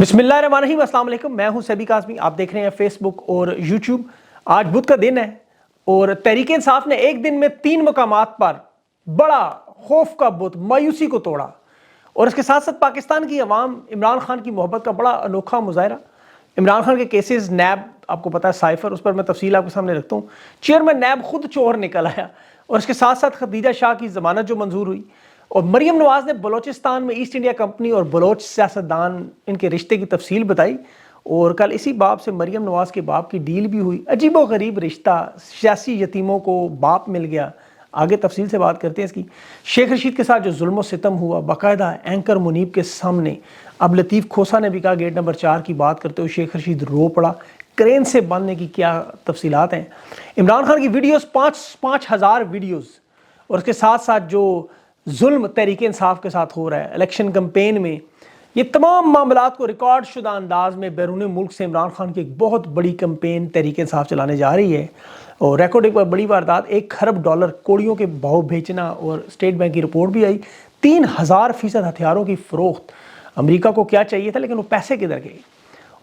बिस्मिल्लाहिर्रहमानिर्रहीम, अस्सलाम वालेकुम। मैं हूं सभी काज़मी, आप देख रहे हैं फेसबुक और यूट्यूब। आज बुध का दिन है और तहरीक इंसाफ ने एक दिन में 3 मकामात पर बड़ा खौफ का बुत मायूसी को तोड़ा और इसके साथ साथ पाकिस्तान की अवाम इमरान खान की मोहब्बत का बड़ा अनोखा मुजाहरा। इमरान खान के केसेस नैब, आपको पता है साइफर, उस पर मैं तफसील आपके सामने रखता हूँ। चेयरमैन नैब खुद चोर निकल आया और इसके साथ साथ खदीजा शाह की जमानत जो मंजूर हुई और मरियम नवाज ने बलोचिस्तान में ईस्ट इंडिया कंपनी और बलोच सियासतदान इनके रिश्ते की तफसील बताई। और कल इसी बाप से मरियम नवाज के बाप की डील भी हुई। अजीब व गरीब रिश्ता, सियासी यतीमों को बाप मिल गया। आगे तफसील से बात करते हैं इसकी। शेख रशीद के साथ जो जुल्म सितम हुआ, बाकायदा एंकर मुनीब के सामने। अब लतीफ़ खोसा ने भी कहा, गेट नंबर 4 की बात करते हुए शेख रशीद रो पड़ा। क्रेन से बांधने की क्या तफसीलात हैं। इमरान खान की वीडियोस 5,000 वीडियोस और उसके साथ साथ जो जुल्म तहरीक इंसाफ के साथ हो रहा है इलेक्शन कैंपेन में, ये तमाम मामलात को रिकॉर्ड शुदा अंदाज में बैरून मुल्क से इमरान खान की एक बहुत बड़ी कैंपेन तहरीक इंसाफ चलाने जा रही है। और रिकॉर्ड एक बड़ी वारदात, $1 खरब कोड़ियों के भाव बेचना। और स्टेट बैंक की रिपोर्ट भी आई, 3000% हथियारों की फरोख्त। अमेरिका को क्या चाहिए था, लेकिन वो पैसे किधर गए।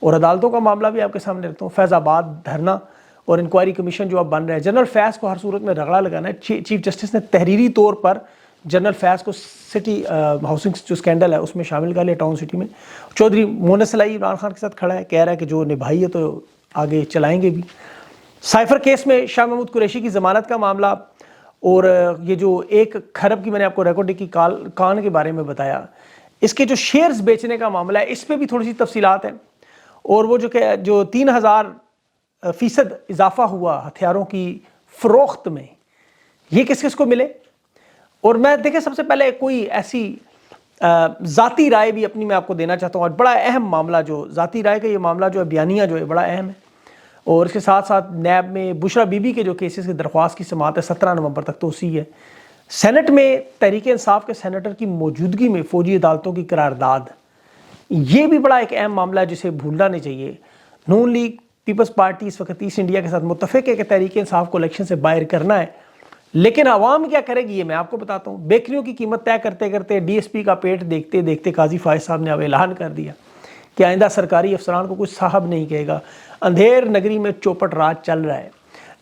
और अदालतों का मामला भी आपके सामने रखता हूँ। फैज़ाबाद धरना और इंक्वायरी कमीशन जो अब बन रहा है, जनरल फैज़ को हर सूरत में रगड़ा लगाना है। चीफ जस्टिस ने तहरीरी तौर पर जनरल फैज़ को सिटी हाउसिंग जो स्कैंडल है उसमें शामिल कर लिया, टाउन सिटी में। चौधरी मोहम्मद सलाई इमरान खान के साथ खड़ा है, कह रहा है कि जो निभाई है तो आगे चलाएंगे भी। साइफर केस में शाह महमूद कुरैशी की ज़मानत का मामला और ये जो $1 खरब की मैंने आपको रिकॉर्ड की कान के बारे में बताया, इसके जो शेयर्स बेचने का मामला है, इस पर भी थोड़ी सी तफसीलात हैं। और वो जो 3000% इजाफा हुआ हथियारों की फ़रोख्त में, ये किस किस को मिले। और मैं देखें सबसे पहले कोई ऐसी ज़ाती राय भी अपनी मैं आपको देना चाहता हूँ। आज बड़ा अहम मामला, जो ज़ाती राय का ये मामला जो है, बयानिया जो है, बड़ा अहम है। और इसके साथ साथ नैब में बुशरा बीबी के जो केसेस की दरख्वास्त की समाअत है 17 नवंबर तक तो उसी है। सेनेट में तहरीक इंसाफ के सेनेटर की मौजूदगी में फ़ौजी अदालतों की करारदाद, ये भी बड़ा एक अहम मामला है जिसे भूलना नहीं चाहिए। नून लीग पीपल्स पार्टी इस वक्त ईस्ट इंडिया के साथ मुत्तफ़िक है कि तहरीक इंसाफ को इलेक्शन से बाहर करना है, लेकिन आवाम क्या करेगी ये मैं आपको बताता हूँ। बेकरियों की कीमत तय करते करते DSP का पेट देखते देखते काजी फायज साहब ने अब ऐलान कर दिया कि आइंदा सरकारी अफसरान को कुछ साहब नहीं कहेगा। अंधेर नगरी में चौपट राज चल रहा है।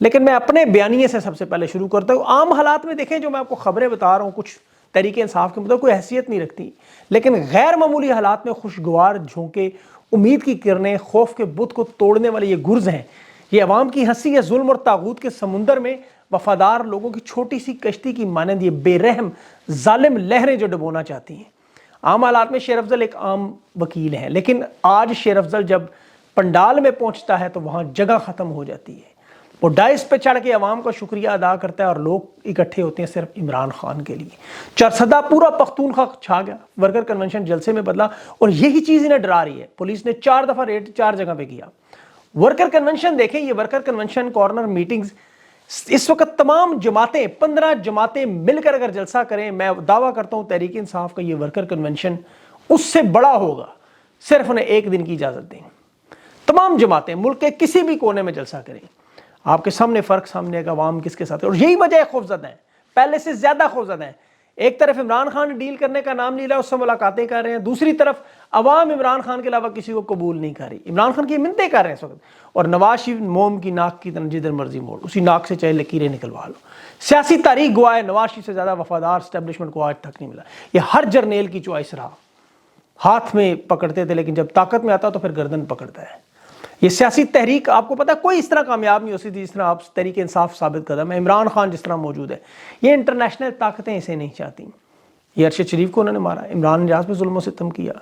लेकिन मैं अपने बयानिए से सबसे पहले शुरू करता हूँ। आम हालात में देखें, जो मैं आपको खबरें बता रहा हूँ कुछ तहरीक इंसाफ के मतलब कोई हैसियत नहीं रखती, लेकिन गैर मामूली हालात में खुशगवार झोंके, उम्मीद की किरणें, खौफ के बुत को तोड़ने वाले ये गुर्ज हैं। ये अवाम की हंसी या जुल्म और तागूत के समुंदर में वफादार लोगों की छोटी सी कश्ती की मानंद ये बेरहम जालिम लहरें जो डुबोना चाहती हैं। आम हालात में शेर अफजल एक आम वकील हैं, लेकिन आज शेर अफजल जब पंडाल में पहुंचता है तो वहां जगह खत्म हो जाती है। वो डाइस पे चढ़ के अवाम का शुक्रिया अदा करता है और लोग इकट्ठे होते हैं सिर्फ इमरान खान के लिए। चरसदा पूरा पख्तूनख्वा छा गया, वर्कर कन्वेंशन जलसे में बदला और यही चीज इन्हें डरा रही है। पुलिस ने 4 दफा रेड 4 जगह पे किया। वर्कर कन्वेंशन देखें, ये वर्कर कन्वेंशन कॉर्नर मीटिंग्स, इस वक्त तमाम जमातें 15 जमातें मिलकर अगर जलसा करें, मैं दावा करता हूं तहरीक इंसाफ का ये वर्कर कन्वेंशन उससे बड़ा होगा। सिर्फ उन्हें 1 दिन की इजाजत दें। तमाम जमातें मुल्क के किसी भी कोने में जलसा करें, आपके सामने फर्क सामने आएगा अवाम किसके साथ है। और यही वजह है खौफजदा है, पहले से ज्यादा खौफजदा है। एक तरफ इमरान खान डील करने का नाम नहीं लिया, उससे मुलाकातें कर रहे हैं, दूसरी तरफ अवाम इमरान खान के अलावा किसी को कबूल नहीं कर रही। इमरान खान की मिन्नतें कर रहे हैं इस वक्त। और नवाज शरीफ मोम की नाक की तरह जिधर मर्जी मोड़, उसी नाक से चाहे लकीरें निकलवा लो। सियासी तारीख गवाह है, नवाज शरीफ से ज्यादा वफादार एस्टेब्लिशमेंट को आज तक नहीं मिला। ये हर जर्नेल की चॉइस रहा। हाथ में पकड़ते थे, लेकिन जब ताकत में आता तो फिर गर्दन पकड़ता है। ये सियासी तहरीक, आपको पता कोई इस तरह कामयाब नहीं हो सकती जिस तरह आप तहरीक इंसाफ साबित कदम है। इमरान खान जिस तरह मौजूद है, ये इंटरनेशनल ताकतें इसे नहीं चाहती। ये अरशद शरीफ को उन्होंने मारा, इमरान नियाज पे जुल्म सितम किया,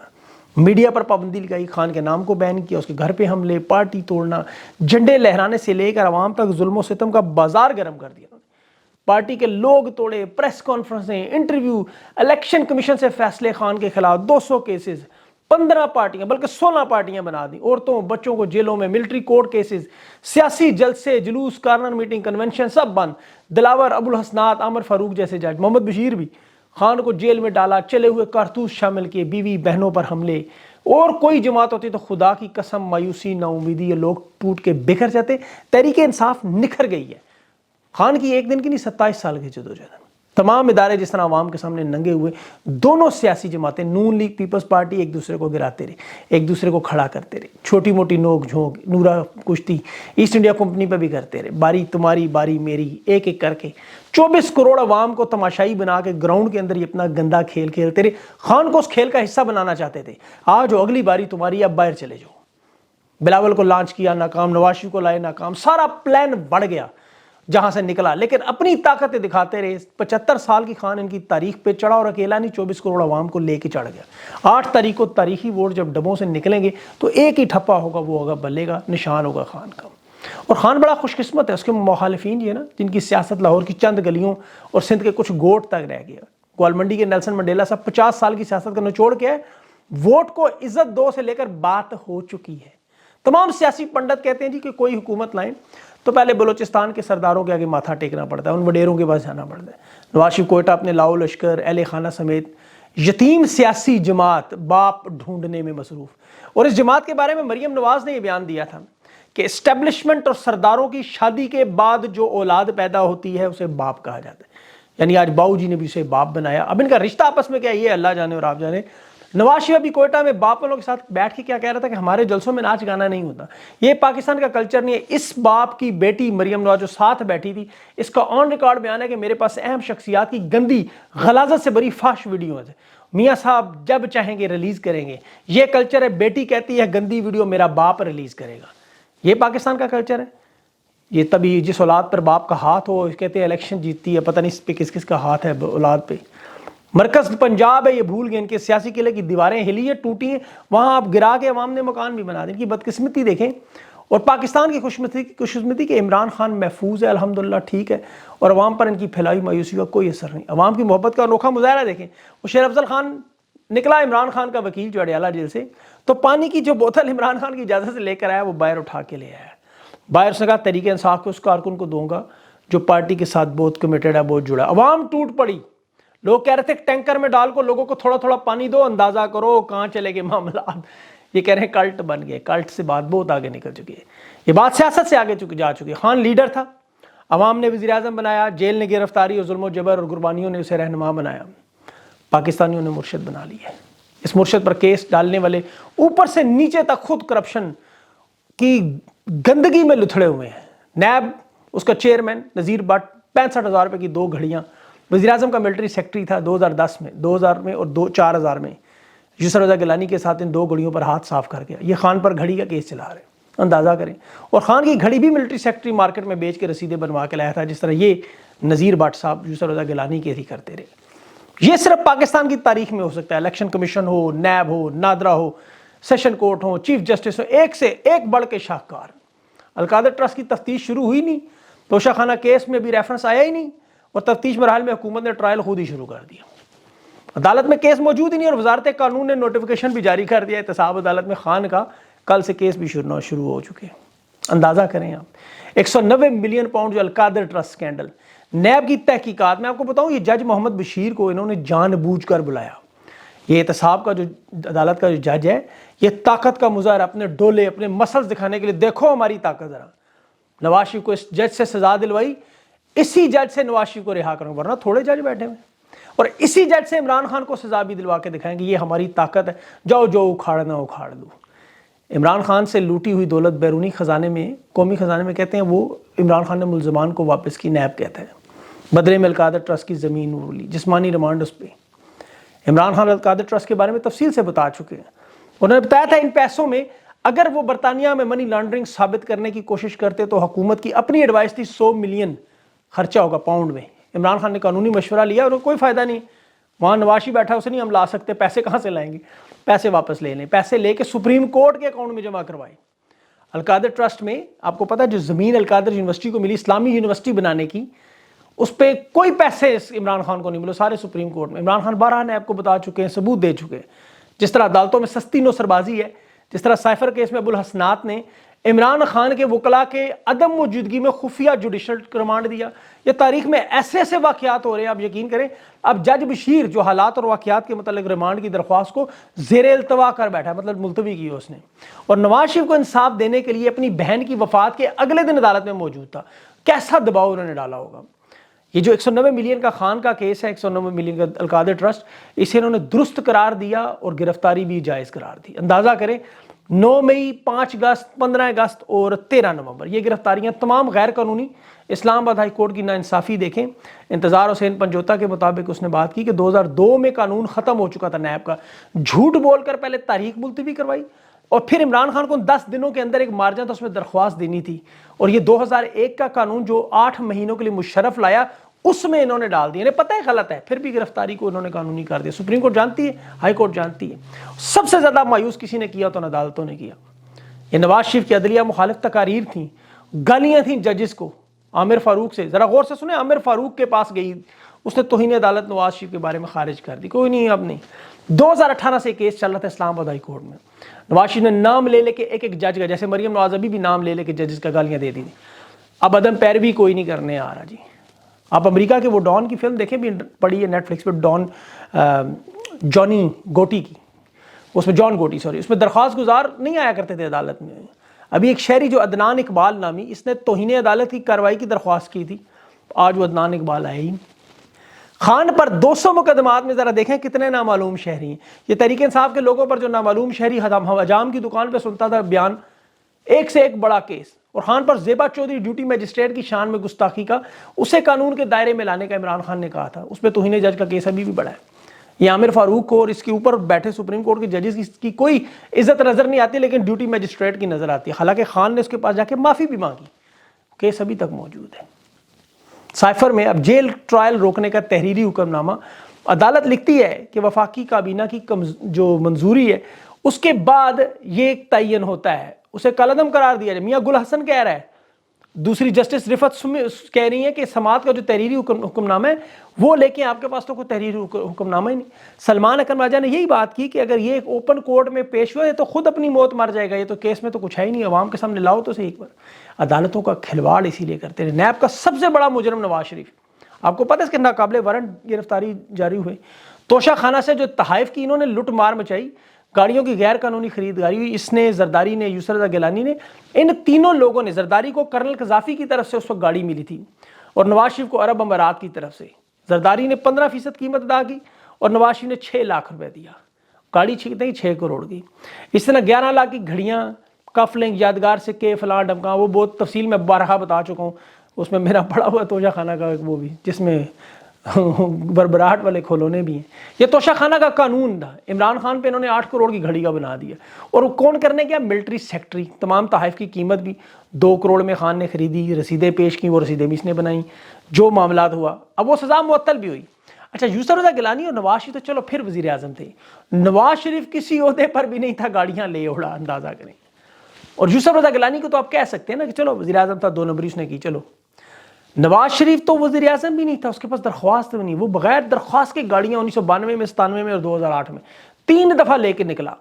मीडिया पर पाबंदी लगाई, खान के नाम को बैन किया, उसके घर पे हमले, पार्टी तोड़ना, झंडे लहराने से लेकर आवाम तक जुल्म सितम का बाजार गर्म कर दिया। पार्टी के लोग तोड़े, प्रेस कॉन्फ्रेंसें, इंटरव्यू, इलेक्शन कमीशन से फैसले खान के खिलाफ 200 केसेस, 15 पार्टियां बल्कि 16 पार्टियां बना दी, औरतों बच्चों को जेलों में, मिलिट्री कोर्ट केसेस, सियासी जलसे, जुलूस, कॉर्नर मीटिंग, कन्वेंशन सब बंद। दिलावर, अबुल हसनात, आमिर फारूक जैसे जज, मोहम्मद बशीर भी खान को जेल में डाला, चले हुए कारतूस शामिल किए, बीवी बहनों पर हमले। और कोई जमात होती तो खुदा की कसम मायूसी, नाउमीदी, ये लोग टूट के बिखर जाते। तहरीक इंसाफ निखर गई है। खान की 1 दिन की नहीं, 27 साल की जदोजहद। तमाम इदारे जिस तरह आवाम के सामने नंगे हुए, दोनों सियासी जमातें, नून लीग, पीपल्स पार्टी, एक दूसरे को गिराते रहे, एक दूसरे को खड़ा करते रहे, छोटी मोटी नोक झोंक, नूरा कुश्ती ईस्ट इंडिया कंपनी पर भी करते रहे, बारी तुम्हारी बारी मेरी, एक एक करके 24 करोड़ अवाम को तमाशाई बना के ग्राउंड के अंदर ही अपना गंदा खेल खेलते रहे। खान को उस खेल का हिस्सा बनाना चाहते थे। आज अगली बारी तुम्हारी, अब बाहर चले जाओ। बिलावल को लॉन्च किया, नाकाम, नवाज शरीफ को लाए, नाकाम, सारा प्लान बढ़ गया जहां से निकला, लेकिन अपनी ताकतें दिखाते रहे। 75 साल की खान इनकी तारीख पे चढ़ा और अकेला नहीं, 24 करोड़ आवाम को लेके चढ़ गया। 8 तारीख को तारीखी वोट जब डब्बों से निकलेंगे तो एक ही ठप्पा होगा, वो होगा बल्लेगा, निशान होगा खान का। और खान बड़ा खुशकिस्मत है, उसके मुखालिफिन ये ना, जिनकी सियासत लाहौर की चंद गलियों और सिंध के कुछ गोट तक रह गया। ग्वालमंडी के नेल्सन मंडेला साहब 50 साल की सियासत का निचोड़ क्या है? वोट को इज्जत दो से लेकर बात हो चुकी है। तमाम सियासी पंडित कहते हैं जी कि कोई हुकूमत लाएं तो पहले बलूचिस्तान के सरदारों के आगे माथा टेकना पड़ता है, उन वडेरों के पास जाना पड़ता है। नवाज शरीफ कोयटा अपने लाओ लश्कर, अहले खाना समेत यतीम सियासी जमात बाप ढूंढने में मसरूफ। और इस जमात के बारे में मरियम नवाज ने यह बयान दिया था कि एस्टेब्लिशमेंट और सरदारों की शादी के बाद जो औलाद पैदा होती है उसे बाप कहा जाता है। यानी आज बाऊ जी ने भी उसे बाप बनाया। अब इनका रिश्ता आपस में क्या, ये अल्लाह जाने और आप जाने। नवाज शरीफ अभी कोयटा में बाप वालों के साथ बैठ के क्या कह रहा था कि हमारे जलसों में नाच गाना नहीं होता, ये पाकिस्तान का कल्चर नहीं है। इस बाप की बेटी मरियम नवाज जो साथ बैठी थी, इसका ऑन रिकॉर्ड बयान है कि मेरे पास अहम शख्सियात की गंदी गलाजत से भरी फाश वीडियो है, मियाँ साहब जब चाहेंगे रिलीज करेंगे। ये कल्चर है, बेटी कहती है गंदी वीडियो मेरा बाप रिलीज करेगा। ये पाकिस्तान का कल्चर है। ये तभी जिस औलाद पर बाप का हाथ हो, कहते हैं इलेक्शन जीतती है, पता नहीं इस पे किस किस का हाथ है औलाद पे। मरकज पंजाब है, ये भूल गए, इनके सियासी किले की दीवारें हिली है, टूटी हैं, वहाँ आप गिरा के अवाम ने मकान भी बना दिए। इनकी बदकिस्मती देखें। और पाकिस्तान की खुशकिस्मती कि इमरान खान महफूज है, अल्हम्दुलिल्लाह ठीक है, और अवाम पर इनकी फैलाई मायूसी का कोई असर नहीं। अवाम की मोहब्बत का अनोखा मुजाहरा देखें। वो शेर अफजल खान निकला इमरान खान का वकील जो अडयाला जेल से, तो पानी की जो बोतल इमरान खान की इजाज़त से लेकर आया वो बाहर उठा के ले आया। बाहर उसने कहा तरीके इंसाफ के उस कारकुन को दूंगा जो पार्टी के साथ बहुत कमिटेड है, बहुत जुड़ा। अवाम टूट पड़ी। लोग कह रहे थे टैंकर में डाल को लोगों को थोड़ा थोड़ा पानी दो, अंदाजा करो कहाँ चले गए मामला। ये कह रहे हैं कल्ट बन गए। कल्ट से बात बहुत आगे निकल चुकी है। ये बात सियासत से आगे जा चुकी है। खान लीडर था, अवाम ने वज़ीर आज़म बनाया, जेल ने गिरफ्तारी और जुल्म जबर और कुर्बानियों ने उसे रहनुमा बनाया, पाकिस्तानियों ने मुर्शिद बना लिया। इस मुर्शिद पर केस डालने वाले ऊपर से नीचे तक खुद करप्शन की गंदगी में लुथड़े हुए हैं। नैब उसका चेयरमैन नज़ीर भट्ट, 65,000 रुपये की 2 घड़ियाँ। वज़ीर आज़म का मिलिट्री सेक्रेटरी था 2010 में, 2000 में और 4000 में। यूसुफ रज़ा गिलानी के साथ इन 2 घड़ियों पर हाथ साफ कर गया। ये खान पर घड़ी का केस चला रहे, अंदाज़ा करें। और खान की घड़ी भी मिलिट्री सेक्रेटरी मार्केट में बेच के रसीदें बनवा के लाया था, जिस तरह ये नज़ीर भट्ट साहब यूसुफ रज़ा गिलानी के ही करते रहे। ये सिर्फ पाकिस्तान की तारीख में हो सकता है। इलेक्शन कमीशन हो, नैब हो, नादरा हो, सेशन कोर्ट हो, चीफ जस्टिस हो, एक से एक बढ़ के शाहकार। अलकादर ट्रस्ट की तफ्तीश शुरू हुई नहीं, तोशाखाना केस में भी रेफरेंस आया ही नहीं, और तफ्तीश मरहल में हुकूमत ने ट्रायल खुद ही शुरू कर दिया। अदालत में केस मौजूद ही नहीं, और वजारत कानून ने नोटिफिकेशन भी जारी कर दिया एहतसाब अदालत में खान का। कल से केस भी शुरू हो चुके हैं। अंदाज़ा करें आप, 190 मिलियन पाउंड जो अलकादर ट्रस्ट स्कैंडल। नैब की तहकीकात में आपको बताऊं, ये जज मोहम्मद बशीर को इन्होंने जानबूझकर बुलाया। ये एहतसाब का जो अदालत का जो जज है, ये ताकत का मुजाहरा, अपने डोले, अपने मसल्स दिखाने के लिए, देखो हमारी ताकत ज़रा। नवाज शरीफ को इस जज से सजा दिलवाई, इसी जज से नवाज शरीफ को रिहा करूँगा, वरना थोड़े जज बैठे हुए, और इसी जज से इमरान खान को सजा भी दिलवा के दिखाएंगे ये हमारी ताकत है, जाओ जो उखाड़ना उखाड़ दो। इमरान खान से लूटी हुई दौलत बैरूनी खजाने में, कौमी खजाने में कहते हैं, वो इमरान खान ने मुलजमान को वापस की, नैब कहता है। बदले में अलकादर ट्रस्ट की ज़मीन वो ली, जिस्मानी रिमांड उस पर। इमरान खान अलकादर ट्रस्ट के बारे में तफसील से बता चुके हैं। उन्होंने बताया था इन पैसों में अगर वो बरतानिया में मनी लॉन्ड्रिंग साबित करने की कोशिश करते तो हुकूमत की अपनी एडवाइस थी 100 मिलियन खर्चा होगा पाउंड में। इमरान खान ने कानूनी मशवरा लिया और कोई फ़ायदा नहीं। वहाँ नवाशी बैठा, उसे नहीं हम ला सकते, पैसे कहाँ से लाएंगे, पैसे वापस ले लें। पैसे लेके सुप्रीम कोर्ट के अकाउंट में जमा करवाई। अलकादर ट्रस्ट में आपको पता है जो ज़मीन अलकादर यूनिवर्सिटी को मिली इस्लामी यूनिवर्सिटी बनाने की, उस पर कोई पैसे इमरान खान को नहीं मिले, सारे सुप्रीम कोर्ट में। इमरान खान 12 ने आपको बता चुके हैं, सबूत दे चुके हैं। जिस तरह अदालतों में सस्ती नौसरबाजी है, जिस तरह साइफर केस में अबुल हसनात ने इमरान खान के वकला के अदम मौजूदगी में खुफिया जुडिशल रिमांड दिया। ये तारीख में ऐसे ऐसे वाक़यात हो रहे हैं, आप यकीन करें। अब जज बशीर जो हालात और वाक़यात के मतलब रिमांड की दरख्वास्त को ज़ेर इल्तवा कर बैठा है, मतलब मुलतवी की उसने। और नवाज शरीफ को इंसाफ देने के लिए अपनी बहन की वफात के अगले दिन अदालत में मौजूद था। कैसा दबाव उन्होंने डाला होगा। یہ جو 190 ملین کا خان کا کیس ہے، 190 ملین کا القادر ٹرسٹ، اسے انہوں نے درست قرار دیا اور گرفتاری بھی جائز قرار دی۔ اندازہ کریں 9 مئی، 5 اگست، 15 اگست اور 13 نومبر، یہ گرفتاریاں تمام غیر قانونی۔ اسلام آباد ہائی کورٹ کی ناانصافی دیکھیں، انتظار حسین پنجوتا کے مطابق اس نے بات کی کہ 2002 میں قانون ختم ہو چکا تھا نیب کا، جھوٹ بول کر پہلے تاریخ ملتوی کروائی اور پھر عمران خان کو 10 دنوں کے اندر ایک مارجن تھا، اس میں درخواست دینی تھی، اور یہ 2001 کا قانون جو 8 مہینوں کے لیے مشرف لایا اس میں انہوں نے ڈال دیا، انہیں پتہ ہے غلط ہے، پھر بھی گرفتاری کو انہوں نے قانونی کر دیا۔ سپریم کورٹ جانتی ہے، ہائی کورٹ جانتی ہے۔ سب سے زیادہ مایوس کسی نے کیا تو عدالتوں نے کیا۔ یہ نواز شریف کی عدلیہ مخالف تقاریر تھیں، گالیاں تھیں ججز کو، عامر فاروق سے، ذرا غور سے سنیں، عامر فاروق کے پاس گئی، اس نے توہین عدالت نواز شریف کے بارے میں خارج کر دی، کوئی نہیں اب نہیں۔ 2018 سے کیس چل رہا تھا اسلام آباد ہائی کورٹ میں، نواز شریف نے نام لے کے ایک ایک جج کا، جیسے مریم نواز ابھی بھی نام لے کے ججز کا گالیاں دے دی تھی، اب عدم پیروی کوئی نہیں کرنے آ رہا جی۔ آپ امریکہ کے وہ ڈان کی فلم دیکھیں بھی، پڑی ہے نیٹ فلکس پہ، ڈان جانی گوٹی کی، اس میں جان گوٹی اس میں درخواست گزار نہیں آیا کرتے تھے عدالت میں۔ ابھی ایک شہری جو عدنان اقبال نامی، اس نے توہین عدالت کی کارروائی کی درخواست کی تھی، آج وہ عدنان اقبال آئے ہی نہیں۔ خان پر 200 مقدمات میں ذرا دیکھیں کتنے نامعلوم شہری ہیں۔ یہ تحریک انصاف کے لوگوں پر جو نامعلوم شہری حجام کی دکان پہ سنتا تھا بیان، ایک سے ایک بڑا کیس، اور خان پر زیبا چودھری ڈیوٹی میجسٹریٹ کی شان میں گستاخی کا، اسے قانون کے دائرے میں لانے کا عمران خان نے کہا تھا، اس پہ توہین جج کا کیس ابھی بھی بڑا ہے۔ یہ عامر فاروق کو اور اس کے اوپر بیٹھے سپریم کورٹ کے ججز کی کوئی عزت نظر نہیں آتی، لیکن ڈیوٹی میجسٹریٹ کی نظر آتی ہے، حالانکہ خان نے اس کے پاس جا کے معافی بھی مانگی، کیس ابھی تک موجود ہے۔ سائفر میں اب جیل ٹرائل روکنے کا تحریری حکم نامہ، عدالت لکھتی ہے کہ وفاقی کابینہ کی جو منظوری ہے اس کے بعد یہ تعین ہوتا ہے، اسے کالعدم قرار دیا جائے۔ میاں گل حسن کہہ رہا ہے، دوسری جسٹس رفت کہہ رہی ہیں کہ سماعت کا جو تحریری حکم نامہ ہے وہ لے کے آپ کے پاس تو کوئی تحریری حکم نامہ ہی نہیں۔ سلمان اکرم راجہ نے یہی بات کی کہ اگر یہ ایک اوپن کورٹ میں پیش ہوا ہے تو خود اپنی موت مر جائے گا، یہ تو کیس میں تو کچھ ہے ہی نہیں، عوام کے سامنے لاؤ تو صحیح ایک بار۔ عدالتوں کا کھلواڑ اسی لیے کرتے ہیں۔ نیب کا سب سے بڑا مجرم نواز شریف، آپ کو پتہ ہے اس کے ناقابل وارنٹ گرفتاری جاری ہوئے۔ توشہ خانہ سے جو تحائف کی انہوں نے لٹ مار مچائی، گاڑیوں کی غیر قانونی خریداری ہوئی، اس نے، زرداری نے، یسر رضا گیلانی نے، ان تینوں لوگوں نے، زرداری کو کرنل قذافی کی طرف سے اس وقت گاڑی ملی تھی اور نواز شریف کو عرب امارات کی طرف سے، زرداری نے 15% قیمت ادا کی اور نواز شریف نے 6 لاکھ روپے دیا، گاڑی چھینکتے ہی 6 کروڑ کی۔ اس طرح 11 لاکھ کی گھڑیاں، کف لنک، یادگار سکے، فلاں ڈمکاں، وہ بہت تفصیل میں بارہا بتا چکا ہوں، اس میں میرا پڑا ہوا توشہ خانہ کا وہ بھی، جس میں بربراہٹ والے کھولونے بھی ہیں۔ یہ توشہ خانہ کا قانون تھا، عمران خان پہ انہوں نے 8 کروڑ کی گھڑی کا بنا دیا، اور کون کرنے گیا؟ Military secretary. تمام تحائف کی قیمت بھی 2 کروڑ میں خان نے خریدی، رسیدیں پیش کی، وہ رسیدیں بھی اس نے بنائیں، جو معاملات ہوا، اب وہ سزا معطل بھی ہوئی۔ اچھا، یسر رضا گیلانی اور نواز شریف تو چلو پھر وزیر اعظم تھے، نواز شریف کسی عہدے پر بھی نہیں تھا، گاڑیاں لے اڑا، اندازہ کریں۔ اور یسر رضا گیلانی کو تو آپ کہہ سکتے ہیں نا کہ چلو وزیر اعظم تھا، 2 نمبری اس نے کی، چلو۔ نواز شریف تو وزیر اعظم بھی نہیں تھا، اس کے پاس درخواست بھی نہیں، وہ بغیر درخواست کی گاڑیاں 1992 میں، 97 میں اور 2008 میں 3 دفعہ لے کے نکلا،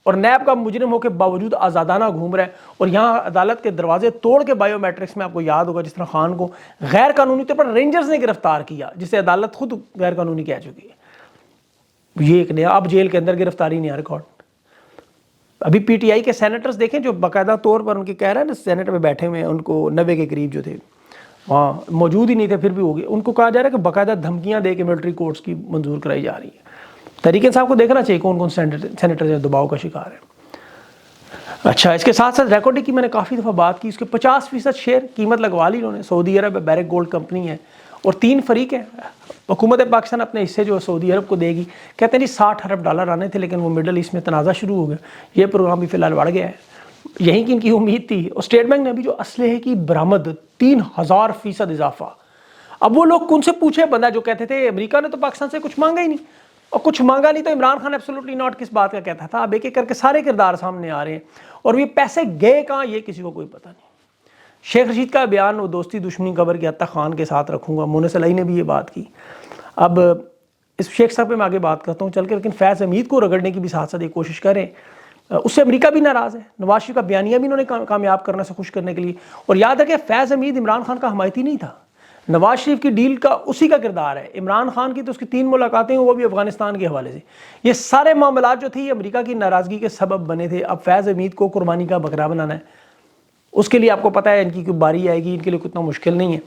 اور نیب کا مجرم ہو کے باوجود آزادانہ گھوم رہا ہے، اور یہاں عدالت کے دروازے توڑ کے بائیو میٹرکس میں، آپ کو یاد ہوگا جس طرح خان کو غیر قانونی طور پر رینجرز نے گرفتار کیا، جسے عدالت خود غیر قانونی کہہ چکی ہے۔ یہ ایک نیا، اب جیل کے اندر گرفتاری نہیں، ریکارڈ۔ ابھی پی ٹی آئی کے سینیٹرز دیکھیں جو باقاعدہ طور پر ان کے کہہ رہے ہیں نا، سینیٹ میں بیٹھے ہوئے ہیں، ان کو 90 کے قریب جو تھے وہاں موجود ہی نہیں تھے، پھر بھی ہو گئے، ان کو کہا جا رہا ہے کہ باقاعدہ دھمکیاں دے کے ملٹری کورٹس کی منظور کرائی جا رہی ہے۔ تحریک انصاف کو دیکھنا چاہیے کون کون سینیٹر جو دباؤ کا شکار ہے۔ اچھا، اس کے ساتھ ساتھ ریکارڈ کی میں نے کافی دفعہ بات کی، اس کے 50% شیئر قیمت لگوا لی انہوں نے، سعودی عرب ہے، بیرک گولڈ کمپنی ہے، اور 3 فریق ہیں۔ حکومت پاکستان اپنے حصے جو سعودی عرب کو دے گی، کہتے ہیں جی $60 ارب آنے تھے، لیکن وہ مڈل ایسٹ میں تنازع شروع ہو گیا، یہ پروگرام بھی فی الحال بڑھ گیا ہے، یہیں کی ان کی امید تھی۔ اور اسٹیٹ بینک نے ابھی جو اسلحے کی برآمد 3000% اضافہ، اب وہ لوگ کن سے پوچھے بندہ جو کہتے تھے امریکہ نے تو پاکستان سے کچھ مانگا ہی نہیں، اور کچھ مانگا نہیں تو عمران خان ایبسولوٹلی ناٹ کس بات کا کہتا تھا، اب ایک ایک کر کے سارے کردار سامنے آ رہے ہیں، اور یہ پیسے گئے کہاں یہ کسی کو کوئی پتہ نہیں۔ شیخ رشید کا بیان، وہ دوستی دشمنی قبر کے حد تک خان کے ساتھ رکھوں گا، مونس علی نے بھی یہ بات کی۔ اب اس شیخ صاحب پہ میں آگے بات کرتا ہوں چل کے، لیکن فیض حمید کو رگڑنے کی بھی ساتھ ساتھ ایک کوشش کریں، اس سے امریکہ بھی ناراض ہے، نواز شریف کا بیانیہ بھی انہوں نے کامیاب کرنے سے خوش کرنے کے لیے۔ اور یاد رکھیں فیض حمید عمران خان کا حمایتی نہیں تھا، نواز شریف کی ڈیل کا اسی کا کردار ہے، عمران خان کی تو اس کی 3 ملاقاتیں وہ بھی افغانستان کے حوالے سے، یہ سارے معاملات جو تھے یہ امریکہ کی ناراضگی کے سبب بنے تھے۔ اب فیض حمید کو قربانی کا بکرا بنانا ہے، اس کے لیے آپ کو پتہ ہے ان کی کوئی باری آئے گی، ان کے لیے کتنا مشکل نہیں ہے۔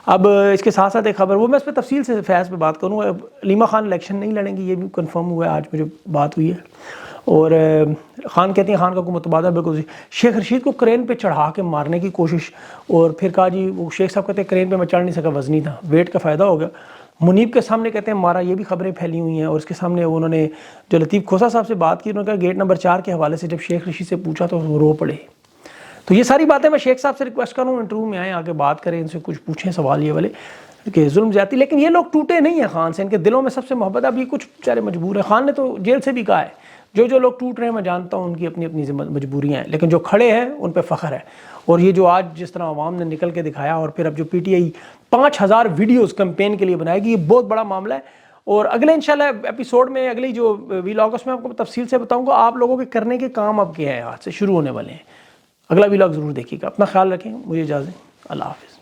اب اس کے ساتھ ساتھ ایک خبر، وہ میں اس پہ تفصیل سے فیض پہ بات کروں. علیمہ خان الیکشن نہیں لڑیں گی، یہ بھی کنفرم ہوا ہے، آج مجھے بات ہوئی ہے. اور خان کہتے ہیں خان کا کوئی متبادل بالکل. شیخ رشید کو کرین پہ چڑھا کے مارنے کی کوشش، اور پھر کہا جی وہ شیخ صاحب کہتے ہیں کرین پہ میں چڑھ نہیں سکا، وزنی تھا، ویٹ کا فائدہ ہو گیا. منیب کے سامنے کہتے ہیں مارا، یہ بھی خبریں پھیلی ہوئی ہیں. اور اس کے سامنے انہوں نے جو لطیف کھوسا صاحب سے بات کی، انہوں نے کہا گیٹ نمبر 4 کے حوالے سے جب شیخ رشید سے پوچھا تو وہ رو پڑے. تو یہ ساری باتیں میں شیخ صاحب سے ریکویسٹ کروں انٹرویو میں آئیں، آگے بات کریں، ان سے کچھ پوچھیں سوال یہ والے کہ ظلم زیادتی. لیکن یہ لوگ ٹوٹے نہیں ہیں خان سے، ان کے دلوں میں سب سے محبت ہے. اب یہ کچھ بیچارے مجبور ہیں. خان نے تو جیل سے بھی کہا ہے جو لوگ ٹوٹ رہے ہیں میں جانتا ہوں ان کی اپنی اپنی مجبوریاں ہیں، لیکن جو کھڑے ہیں ان پہ فخر ہے. اور یہ جو آج جس طرح عوام نے نکل کے دکھایا، اور پھر اب جو P T I 5000 videos campaign کے لیے بنائے گی، یہ بہت بڑا معاملہ ہے. اور اگلے انشاءاللہ ایپیسوڈ میں، اگلی جو ویلاگ اس میں آپ کو تفصیل سے بتاؤں گا آپ لوگوں کے کرنے کے کام اب کیا ہیں، آج سے شروع ہونے والے ہیں. اگلا ویلاگ ضرور دیکھیے گا. اپنا خیال رکھیں، مجھے اجازت دیں. اللہ حافظ.